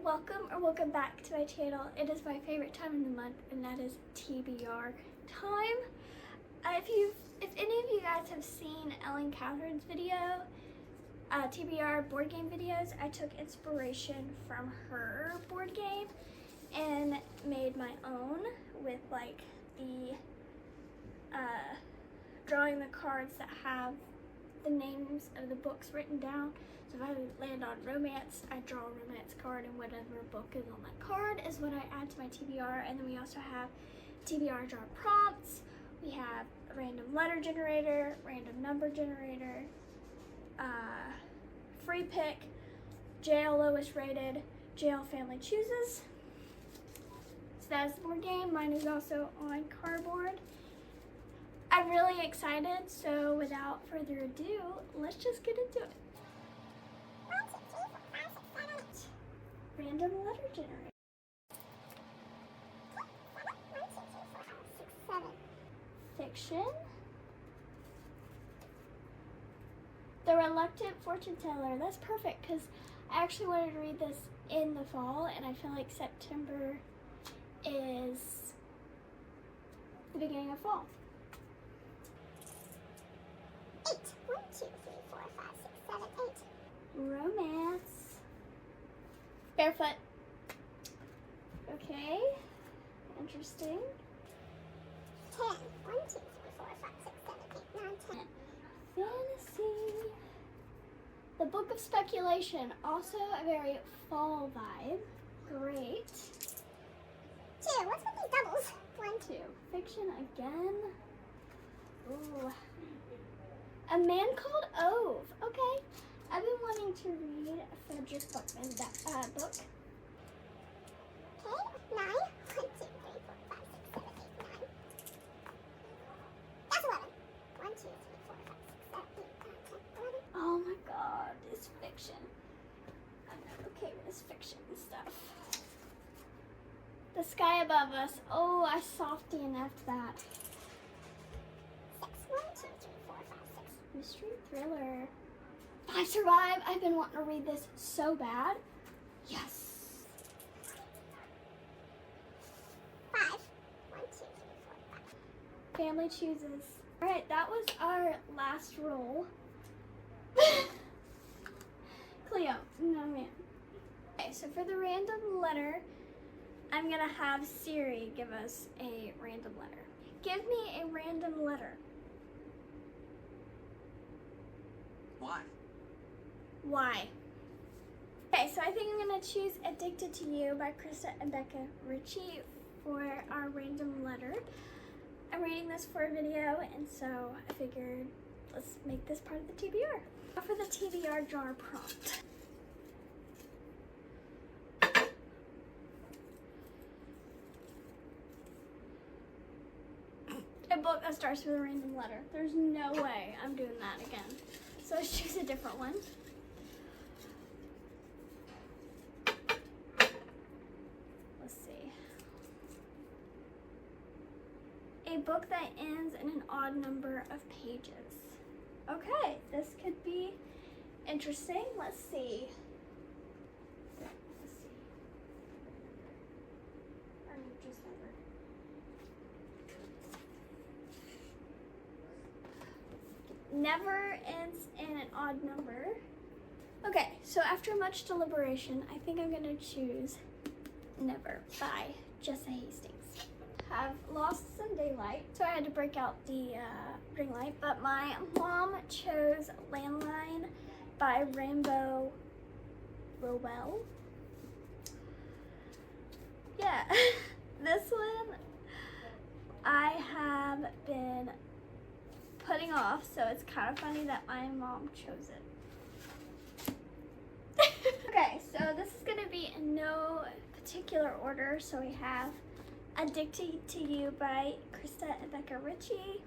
welcome back to my channel. It is my favorite time in the month, and that is TBR time. If any of you guys have seen Ellen Catherine's video, TBR board game videos, I took inspiration from her board game and made my own with like the drawing the cards that have the names of the books written down. So if I land on romance, I draw a romance card, and whatever book is on that card is what I add to my TBR. And then we also have TBR draw prompts. We have a random letter generator, random number generator, free pick, jail lowest rated, jail family chooses. So that's the board game. Mine is also on cardboard. I'm really excited, so without further ado, let's just get into it. 1, 2, 3, 4, 5, 6, 7, 8. Random letter generator. 1, 2, 3, 4, 5, 6, 7. Fiction. The Reluctant Fortune Teller. That's perfect because I actually wanted to read this in the fall, and I feel like September is the beginning of fall. 8. 1, 2, 3, 4, 5, 6, 7, 8. Romance. Barefoot. Okay. Interesting. 10. 1, 2, 3, 4, 5, 6, 7, 8, 9, 10. Fantasy. The Book of Speculation. Also a very fall vibe. Great. 2. What's with these doubles? 1, 2. Fiction again. Ooh. A Man Called Ove. Okay. I've been wanting to read Frederick Buckman's book. Okay, 9. 1, 2, 3, 4, 5, 6, 7, 8, 9. That's 11. 1, 2, 3, 4, 5, 6, 7, 8, 9, 10, 11. Oh my god, it's fiction. I'm not okay with this fiction and stuff. The Sky Above Us. Oh, I softy enough that. 6. 1, 2, 3, 4, 5, 6. Mystery thriller. I Survive. I've been wanting to read this so bad. Yes. 5. 1, 2, 3, 4, 5. Family chooses. All right, that was our last roll. Cleo. No man. Okay, so for the random letter, I'm gonna have Siri give us a random letter. Give me a random letter. Why? Why? Okay, so I think I'm gonna choose Addicted to You by Krista and Becca Ritchie for our random letter. I'm reading this for a video, and so I figured let's make this part of the TBR. Now for the TBR jar prompt. A book that starts with a random letter. There's no way I'm doing that again. So let's choose a different one. Let's see. A book that ends in an odd number of pages. Okay, this could be interesting. Let's see. Our just never ends in an odd number. Okay, so after much deliberation, I think I'm gonna choose Never by Jessa Hastings. Have lost some daylight, so I had to break out the ring light, but my mom chose Landline by Rainbow Rowell. Yeah, this one I have been putting off, so it's kind of funny that my mom chose it. Okay, so this is gonna be in no particular order. So we have Addicted to You by Krista and Becca Ritchie.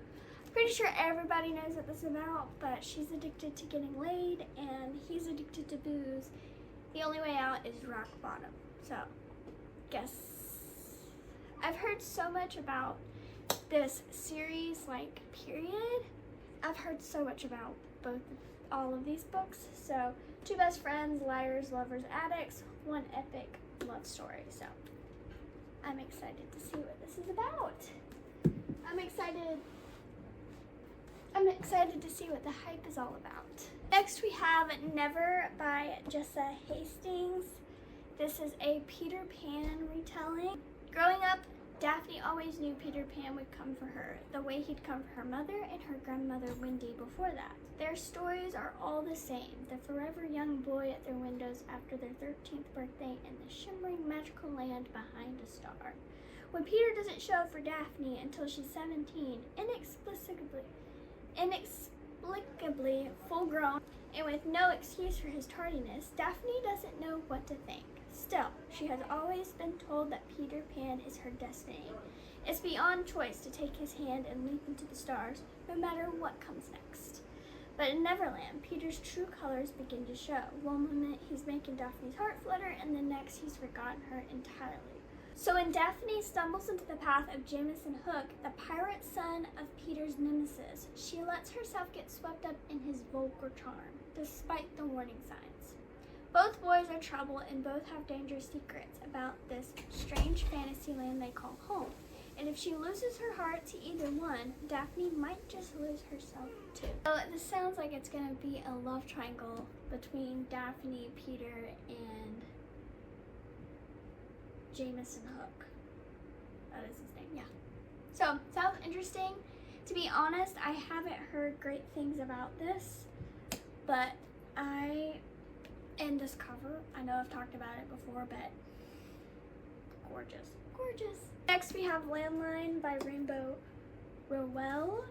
Pretty sure everybody knows what this is about, but she's addicted to getting laid and he's addicted to booze. The only way out is rock bottom. So, guess. I've heard so much about this series, like, period. I've heard so much about all of these books, so Two best friends, liars, lovers, addicts, one epic love story. So I'm excited to see what this is about. I'm excited to see what the hype is all about. Next we have Never by Jessa Hastings. This is a Peter Pan retelling. Growing up, Daphne always knew Peter Pan would come for her, the way he'd come for her mother and her grandmother Wendy before that. Their stories are all the same. The forever young boy at their windows after their 13th birthday and the shimmering magical land behind a star. When Peter doesn't show up for Daphne until she's 17, inexplicably full grown and with no excuse for his tardiness, Daphne doesn't know what to think. Still, she has always been told that Peter Pan is her destiny. It's beyond choice to take his hand and leap into the stars, no matter what comes next. But in Neverland, Peter's true colors begin to show. One moment he's making Daphne's heart flutter, and the next he's forgotten her entirely. So when Daphne stumbles into the path of Jameson Hook, the pirate son of Peter's nemesis, she lets herself get swept up in his vulgar charm, despite the warning signs. Both boys are trouble and both have dangerous secrets about this strange fantasy land they call home. And if she loses her heart to either one, Daphne might just lose herself too. So this sounds like it's gonna be a love triangle between Daphne, Peter, and Jameson Hook. That is his name, yeah. So, sounds interesting. To be honest, I haven't heard great things about this, but in this cover, I know I've talked about it before, but gorgeous, gorgeous. Next we have Landline by Rainbow Rowell.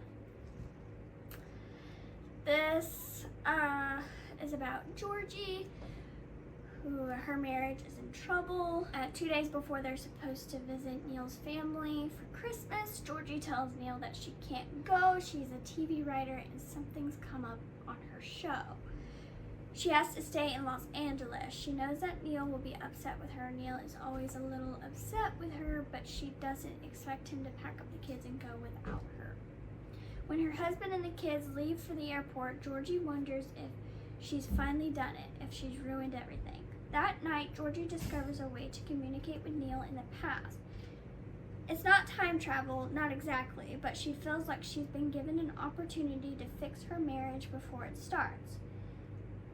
This is about Georgie, who her marriage is in trouble. 2 days before they're supposed to visit Neil's family for Christmas, Georgie tells Neil that she can't go. She's a TV writer and something's come up on her show. She has to stay in Los Angeles. She knows that Neil will be upset with her. Neil is always a little upset with her, but she doesn't expect him to pack up the kids and go without her. When her husband and the kids leave for the airport, Georgie wonders if she's finally done it, if she's ruined everything. That night, Georgie discovers a way to communicate with Neil in the past. It's not time travel, not exactly, but she feels like she's been given an opportunity to fix her marriage before it starts.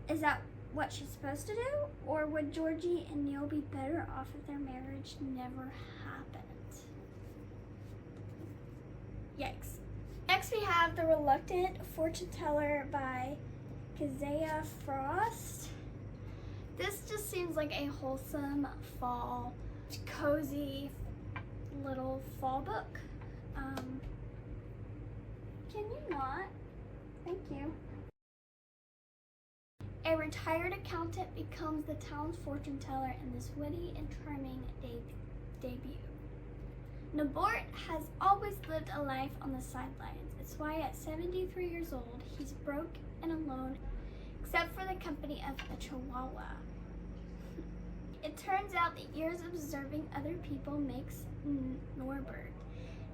Is that what she's supposed to do? Or would Georgie and Neil be better off if their marriage never happened? Yikes. Next we have The Reluctant Fortune Teller by Keziah Frost. This just seems like a wholesome fall, cozy little fall book. Can you not? Thank you. A retired accountant becomes the town's fortune teller in this witty and charming debut. Nabort has always lived a life on the sidelines. It's why at 73 years old, he's broke and alone, except for the company of a chihuahua. It turns out that years of observing other people makes Norbert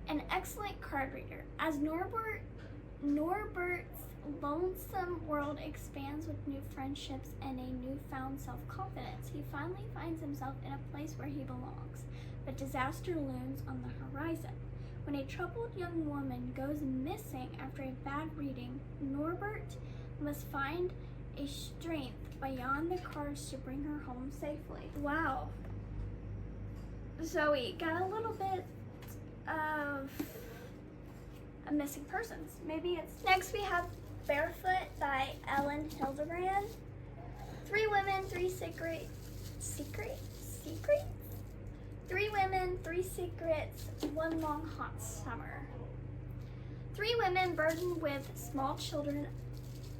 an excellent card reader. As Norbert's lonesome world expands with new friendships and a newfound self-confidence, he finally finds himself in a place where he belongs. But disaster looms on the horizon. When a troubled young woman goes missing after a bad reading, Norbert must find a strength beyond the cards to bring her home safely. Wow. So we got a little bit of a missing persons. Maybe it's... Next we have Barefoot by Ellen Hildebrand. 3 women, 3 secrets? 3 women, 3 secrets, 1 long hot summer. 3 women burdened with small children,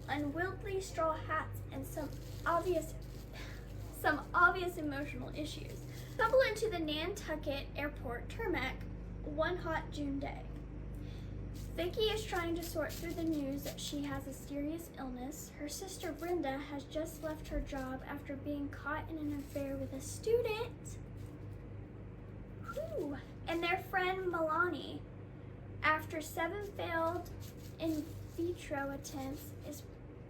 unwieldy straw hats, and some obvious emotional issues stumble into the Nantucket Airport tarmac one hot June day. Vicky is trying to sort through the news that she has a serious illness. Her sister Brenda has just left her job after being caught in an affair with a student. Whew. And their friend Milani, after 7 failed in vitro attempts, is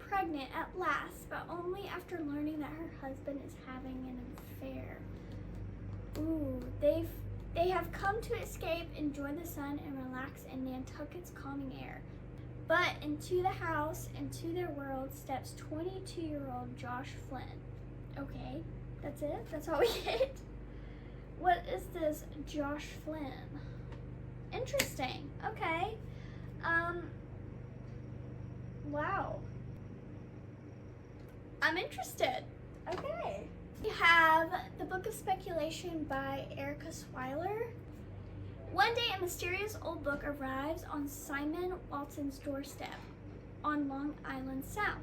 pregnant at last, but only after learning that her husband is having an affair. Ooh, they have come to escape, enjoy the sun, and relax in Nantucket's calming air. But into the house, into their world, steps 22-year-old Josh Flynn. Okay, that's it? That's all we get? What is this Josh Flynn? Interesting. Okay. Wow. I'm interested. Okay. We have The Book of Speculation by Erica Swiler. One day, a mysterious old book arrives on Simon Walton's doorstep on Long Island Sound.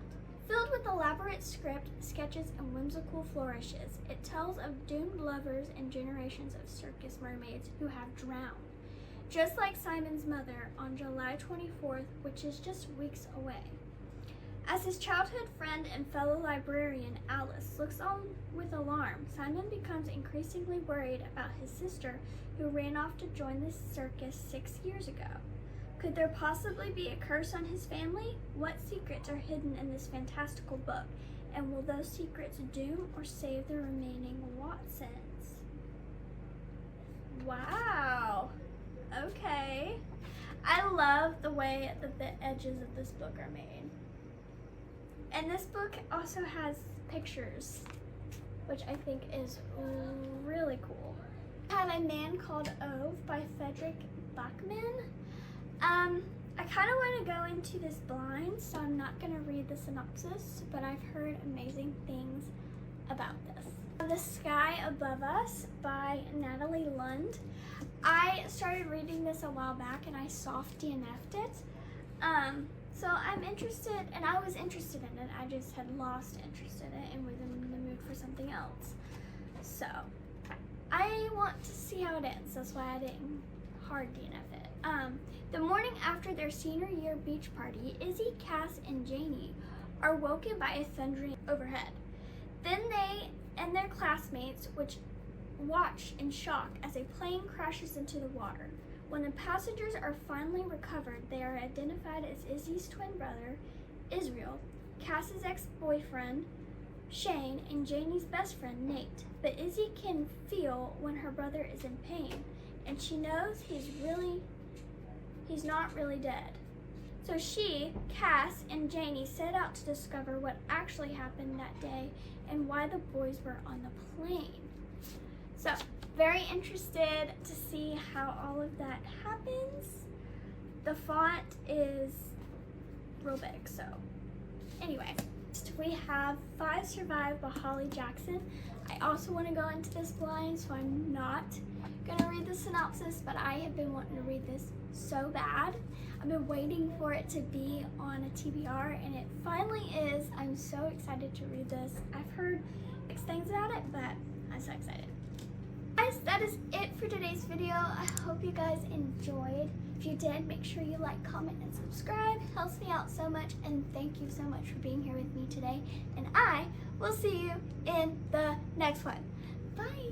Filled with elaborate script, sketches, and whimsical flourishes, it tells of doomed lovers and generations of circus mermaids who have drowned. Just like Simon's mother on July 24th, which is just weeks away. As his childhood friend and fellow librarian Alice looks on with alarm, Simon becomes increasingly worried about his sister who ran off to join the circus 6 years ago. Could there possibly be a curse on his family? What secrets are hidden in this fantastical book? And will those secrets doom or save the remaining Watsons? Wow. Okay. I love the way that the edges of this book are made. And this book also has pictures, which I think is really cool. I have A Man Called Ove by Frederick Bachman. I kind of want to go into this blind, so I'm not going to read the synopsis, but I've heard amazing things about this. The Sky Above Us by Natalie Lund. I started reading this a while back and I soft DNF'd it. So I'm interested, and I was interested in it. I just had lost interest in it and was in the mood for something else. So I want to see how it ends. That's why I didn't hard DNF it. The morning after their senior year beach party, Izzy, Cass, and Janie are woken by a thundering overhead. Then they and their classmates, which watch in shock as a plane crashes into the water. When the passengers are finally recovered, they are identified as Izzy's twin brother, Israel, Cass's ex-boyfriend, Shane, and Janie's best friend, Nate. But Izzy can feel when her brother is in pain, and she knows he's not really dead. So she, Cass, and Janie set out to discover what actually happened that day and why the boys were on the plane. So, very interested to see how all of that happens. The font is real big, so anyway. Next we have 5 Survive by Holly Jackson. I also want to go into this blind, so I'm not going to read the synopsis, but I have been wanting to read this so bad. I've been waiting for it to be on a TBR, and it finally is. I'm so excited to read this. I've heard mixed things about it, but I'm so excited. Guys, that is it for today's video. I hope you guys enjoyed. If you did, make sure you like, comment, and subscribe. It helps me out so much, and thank you so much for being here with me today. And I will see you in the next one. Bye!